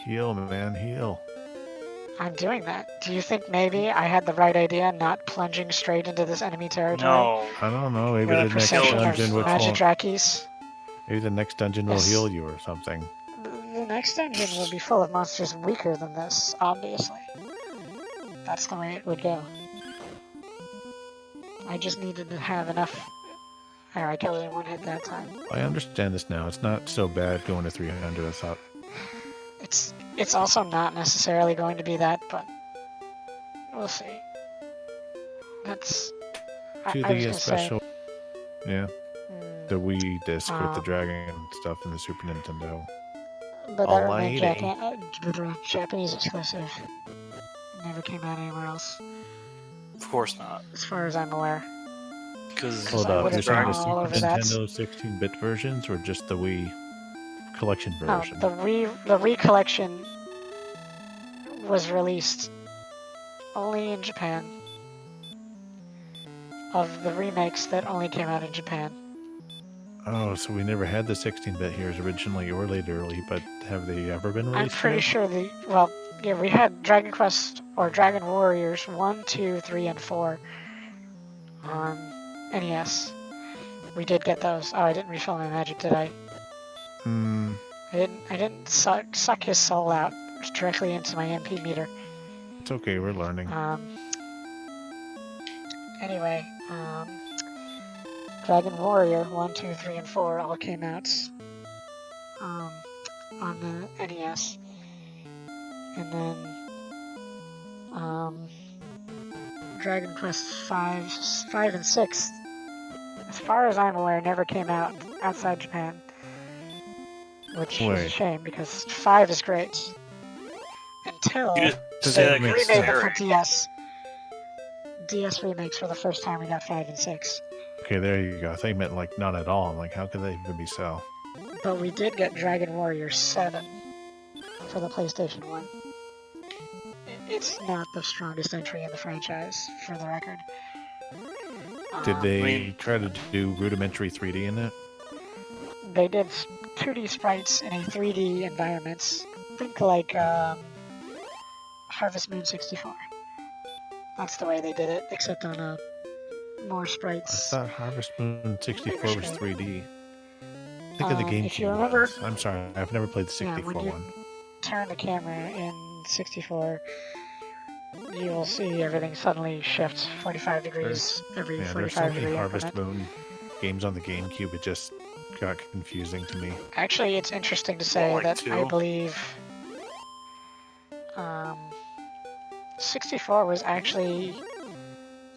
Heal, man, heal. I'm doing that. Do you think maybe I had the right idea, not plunging straight into this enemy territory? No. I don't know. Maybe With a the next procession dungeon of will. Magidrakis? Maybe the next dungeon will heal you or something. The next dungeon will be full of monsters weaker than this, obviously. That's the way it would go. I just needed to have enough. There, I killed it in one hit that time. I understand this now. It's not so bad going to 300, I thought. It's also not necessarily going to be that, but we'll see. That's... To the special... Yeah. The Wii disc with the dragon and stuff in the Super Nintendo. But that remained Japanese exclusive. Never came out anywhere else. Of course not. As far as I'm aware. Hold up, you're saying the Super Nintendo 16-bit versions or just the Wii collection version? No, the Wii collection was released only in Japan. Of the remakes that only came out in Japan. Oh, so we never had the 16-bit here originally or laterly, but have they ever been released? I'm pretty sure we had Dragon Quest or Dragon Warriors 1, 2, 3, and 4 on NES. We did get those. Oh, I didn't refill my magic, did I? I didn't suck his soul out directly into my MP meter. It's okay, we're learning. Anyway, Dragon Warrior 1, 2, 3, and 4 all came out on the NES. And then Dragon Quest 5 and 6, as far as I'm aware, never came out outside Japan. Which is a shame, because 5 is great. Until they remade it for DS. DS remakes for the first time we got 5 and 6. Okay, there you go. I thought you meant like not at all. I'm like, how could they even be so? But we did get Dragon Warrior 7 for the PlayStation 1. It's not the strongest entry in the franchise, for the record. Did they try to do rudimentary 3D in it? They did 2D sprites in a 3D environments. Think like Harvest Moon 64. That's the way they did it, except on more sprites. I thought Harvest Moon 64 was 3D. Think of the GameCube. If you remember, I'm sorry, I've never played the 64 when you one. Turn the camera in 64, you will see everything suddenly shifts 45 degrees every 45 there's so degree many Harvest increment. Moon games on the GameCube, it just got confusing to me. Actually, it's interesting to say that I believe 64 was actually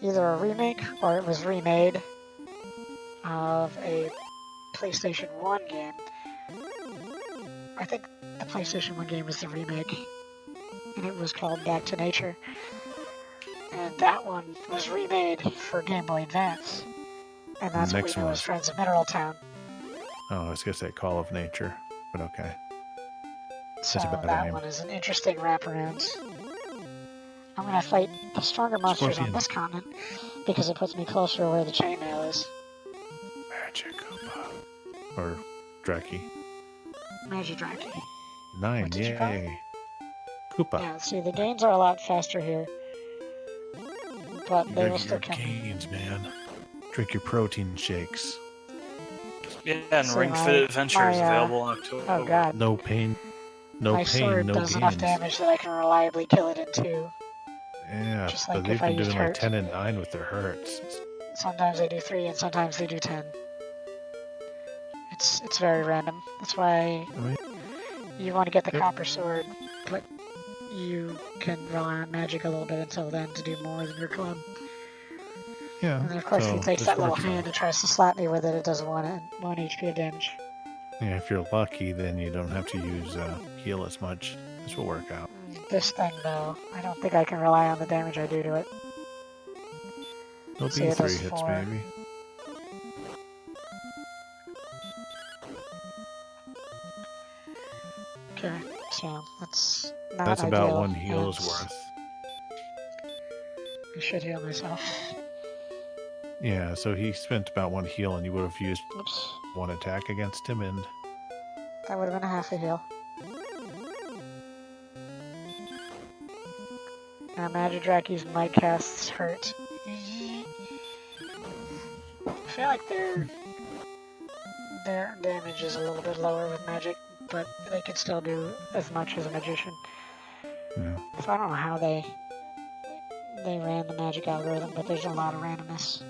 either a remake or it was remade of a PlayStation 1 game. I think the PlayStation 1 game was the remake, and it was called Back to Nature. And that one was remade for Game Boy Advance. And that's what we know as Friends of Mineral Town. Oh, I was going to say Call of Nature, but okay. So that one is an interesting wraparound. I'm going to fight the stronger monsters on this continent because it puts me closer to where the chainmail is. Magic Koopa. Or Draki. Magidraki. 9, yay. Koopa. Yeah, see, the gains are a lot faster here. But they will still come. Gains, man. Drink your protein shakes. Yeah, and Ring Fit Adventure is available in October. Oh god. No pain. No my pain, sword no does gains. enough damage that I can reliably kill it in 2. Yeah, just but like they've been doing hurt. like 10 and 9 with their hurts. Sometimes they do 3 and sometimes they do 10. It's very random. That's why you want to get the copper sword, but you can rely on magic a little bit until then to do more than your club. Yeah. And then of course if he takes that little hand and tries to slap me with it, it does 1 HP of damage. Yeah, if you're lucky, then you don't have to use heal as much. This will work out. This thing, though, I don't think I can rely on the damage I do to it. It'll be 3 hits, maybe. Okay, so that's not That's ideal. about 1 heal's worth. I should heal myself. Yeah, so he spent about 1 heal, and you would have used 1 attack against him, and that would have been a half a heal. Magidraki's might casts hurt. I feel like their damage is a little bit lower with magic, but they could still do as much as a magician. Yeah. So I don't know how they ran the magic algorithm, but there's a lot of randomness.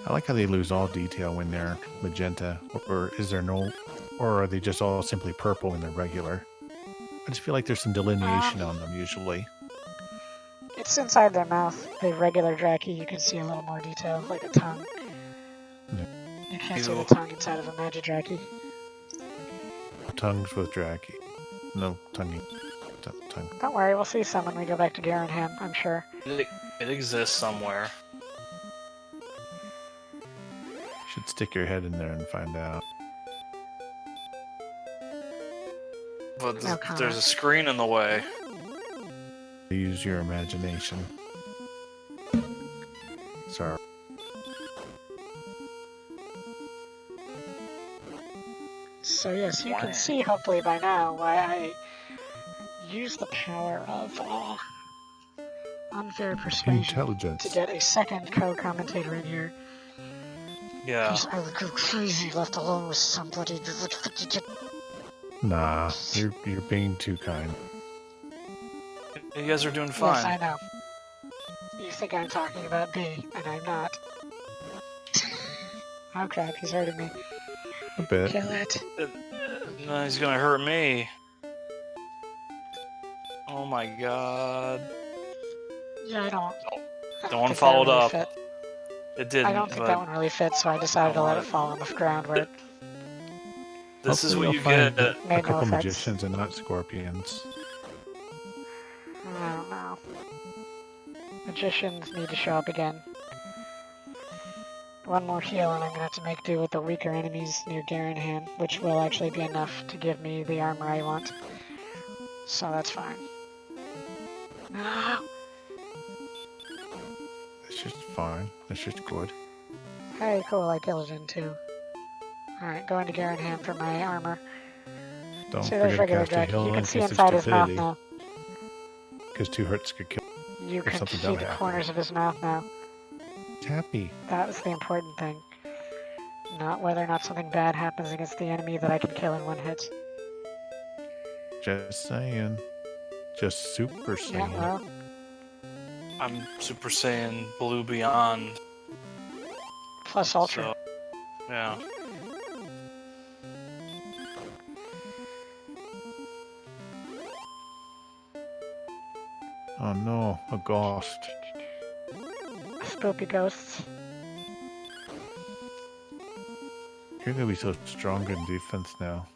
I like how they lose all detail when they're magenta, or is there no, or are they just all simply purple when they're regular? I just feel like there's some delineation on them usually. It's inside their mouth. The regular Draki, you can see a little more detail, like a tongue. Yeah. You can't see the tongue inside of a Magidraki. Tongues with Draki. No tongue. Don't worry, we'll see some when we go back to Garenham, I'm sure. It exists somewhere. Should stick your head in there and find out. But there's a screen in the way. Use your imagination. Sorry. So yes, you can see hopefully by now why I use the power of unfair persuasion Intelligence to get a second co-commentator in here. Yeah. Because I would go crazy left alone with somebody. Nah, you're being too kind. You guys are doing fine. Yes, I know. You think I'm talking about B, and I'm not. Oh crap, he's hurting me. A bit. Kill it. No, he's gonna hurt me. Oh my god. Yeah, I don't The one think followed that really up. fit. It didn't. I don't think that one really fits, so I decided to let it fall on the ground where it This is Hopefully what you'll you find get. a made no couple effects. magicians and not scorpions. I don't know. Magicians need to show up again. One more heal and I'm gonna have to make do with the weaker enemies near Garenham, which will actually be enough to give me the armor I want. So that's fine. No! It's just fine. It's just good. Hey, cool, I killed it too. Alright, going to Garenham for my armor. Don't See, there's forget to regular cast a Draki. heal You in can see case of inside his mouth stupidity. now. Because 2 hurts could kill. You If can something see dumb the happens. corners of his mouth now. It's happy. That was the important thing. Not whether or not something bad happens against the enemy that I can kill in one hit. Just saying. Just super Yeah, saying. well, I'm Super Saiyan Blue Beyond. plus Ultra. So, yeah. Oh no, a ghost. Spoopy ghosts. You're gonna be so strong in defense now.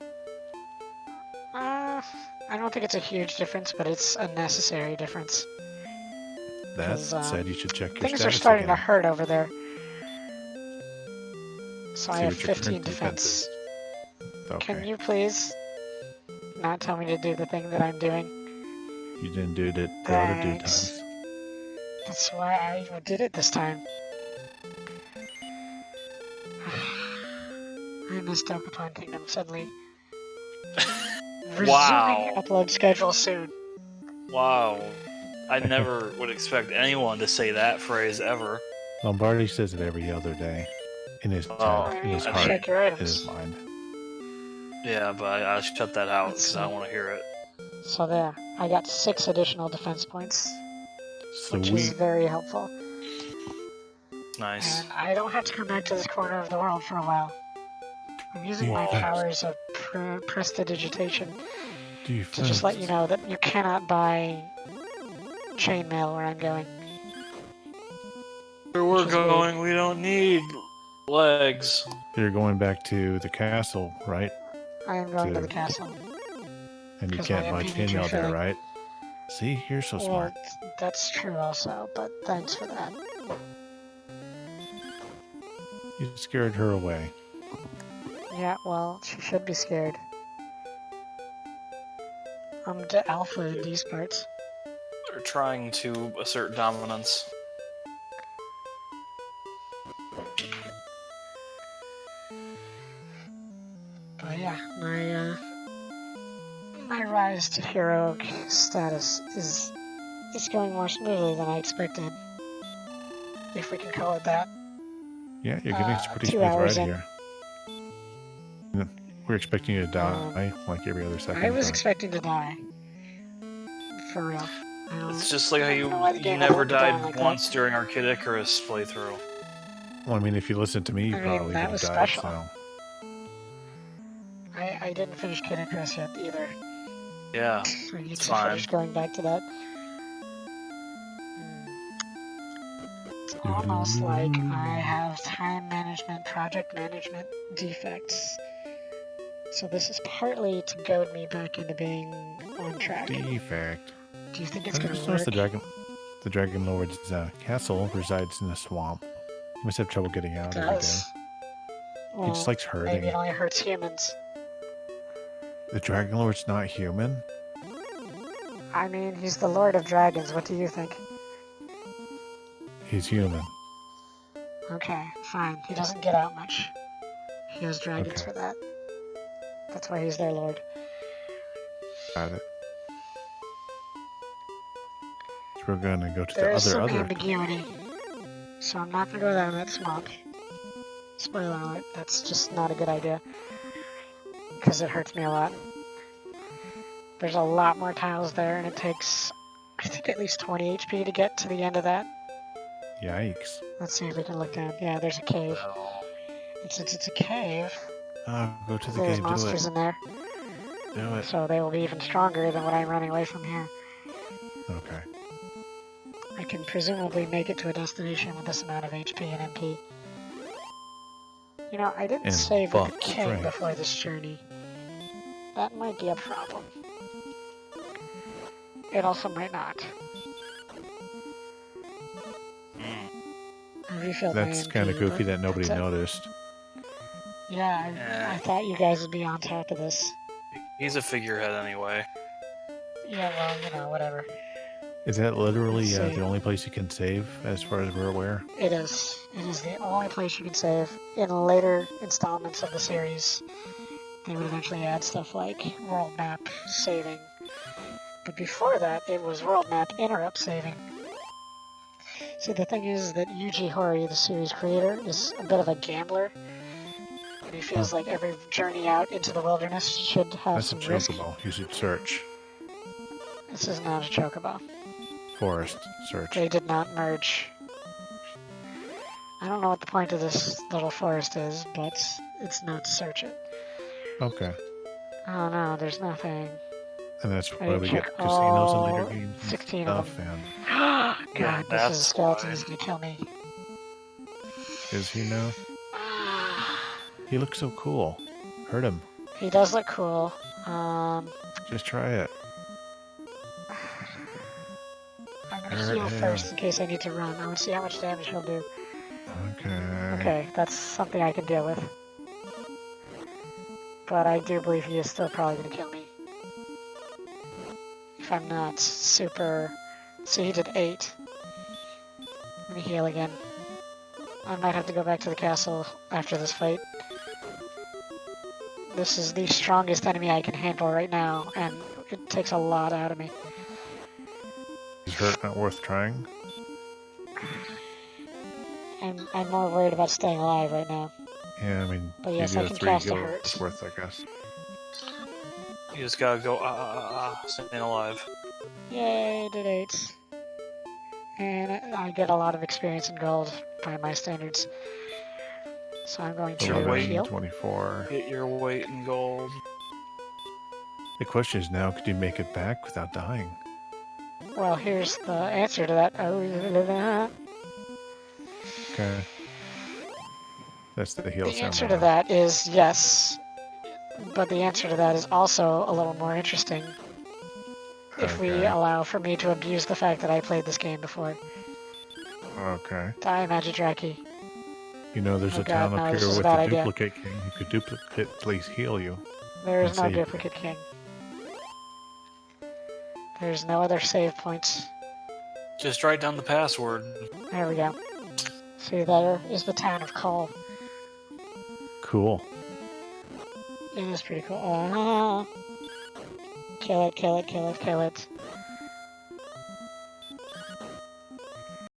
I don't think it's a huge difference, but it's a necessary difference. That 'Cause, said, you should check your Things stats are starting to again. hurt over there. So I See have what your 15 current defense defense. is. Okay. Can you please not tell me to do the thing that I'm doing? You didn't do it the other 2 Thanks. times. That's why I did it this time. I messed up with One Kingdom suddenly. Wow. Resuming upload schedule soon. Wow. I never would expect anyone to say that phrase ever. Lombardi says it every other day. In his Oh, head, in his I heart, check your in items. his mind. Yeah, but I shut that out because I don't want to hear it. So there, I got 6 additional defense points, which is Sweet. very helpful. Nice. And I don't have to come back to this corner of the world for a while. I'm using my Yeah. powers of prestidigitation to Defense. just let you know that you cannot buy chainmail where I'm going. Where Which we're is weird. going, we don't need legs. You're going back to the castle, right? I am going to To- the castle. And you 'Cause can't my buy MP chainmail there, filling. right? See, you're so Well, smart. that's true also, but thanks for that. You scared her away. Yeah, well, she should be scared. I'm the alpha in these parts. They're trying to assert dominance. But yeah, my rise to heroic status is It's going more smoothly than I expected. If we can call it that. Yeah, you're getting a pretty 2 smooth hours ride in. here. We're expecting you to die like every other second. I was but- expecting to die. For real. It's just like how I you don't know why the you game never let me down died like that. once during our Kid Icarus playthrough. Well, I mean, if you listen to me, you I mean, probably that would have was died. special. So I didn't finish Kid Icarus yet either. Yeah, I need it's to fine. finish going back to that. It's almost like I have time management, project management defects. So this is partly to goad me back into being on track. defect. Do you think it's I going just to noticed work? the Dragon Lord's castle resides in the swamp. You must have trouble getting out It every day. does. He Well, just likes hurting. maybe it only hurts humans. The Dragon Lord's not human. I mean, he's the Lord of Dragons. What do you think? He's human. Okay, fine. He doesn't get out much. He has dragons Okay. for that. That's why he's their lord. Got it. So we're gonna go to There the is some other. ambiguity, so I'm not gonna go down that swamp. Spoiler alert, that's just not a good idea. Because it hurts me a lot. There's a lot more tiles there, and it takes, I think, at least 20 HP to get to the end of that. Yikes. Let's see if we can look down. Yeah, there's a cave. And since it's a cave, Oh, go to the there's game. Do monsters it. in there. Do it. So they will be even stronger than what I'm running away from here. Okay. I can presumably make it to a destination with this amount of HP and MP. You know, I didn't And save with the buff king strength. before this journey. That might be a problem. It also might not. I refilled my That's MP, kind of goofy but that nobody that's it. noticed. Yeah, I thought you guys would be on top of this. He's a figurehead anyway. Yeah, well, you know, whatever. Is that literally Let's see. the only place you can save, as far as we're aware? It is. It is the only place you can save. In later installments of the series, they would eventually add stuff like world map saving. But before that, it was world map interrupt saving. See, the thing is that Yuji Horii, the series creator, is a bit of a gambler. And he feels like every journey out into the wilderness should have That's a some risk. chocobo. You should search. This is not a chocobo. Forest. Search. They did not merge. I don't know what the point of this little forest is, but it's not to search it. Okay. Oh no, there's nothing. And that's I why we check get casinos in later all games and 16 of stuff. them. And God, this is a that's skeleton. why. He's gonna kill me. is he now? He looks so cool. Hurt him. He does look cool. Just try it. I'm gonna Hurt heal him. first in case I need to run. I want to see how much damage he'll do. Okay. Okay, that's something I can deal with. But I do believe he is still probably gonna kill me. If I'm not super... See, he did 8. Let me heal again. I might have to go back to the castle after this fight. This is the strongest enemy I can handle right now, and it takes a lot out of me. Is hurt not worth trying? I'm more worried about staying alive right now. Yeah, I mean, But if yes, you I do a can 3 cast a heal, hurt. it's worth, I guess. You just gotta go, staying alive. Yay, did 8. And I get a lot of experience in gold by my standards. So I'm going Sure, to wait. heal. 24. Get your weight in gold. The question is now, could you make it back without dying? Well, here's the answer to that. Okay. That's the heal The sound. answer I to know. that is yes. But the answer to that is also a little more interesting if we Okay. allow for me to abuse the fact that I played this game before. Okay. Die, Magidraki. You know, there's Oh a God, town no, up this here is a with bad a idea. duplicate king who could duplicate heal you. There is And no save you. duplicate king. There's no other save points. Just write down the password. There we go. See, there is the town of Cole. Cool. It is pretty cool. Kill it, kill it, kill it, kill it.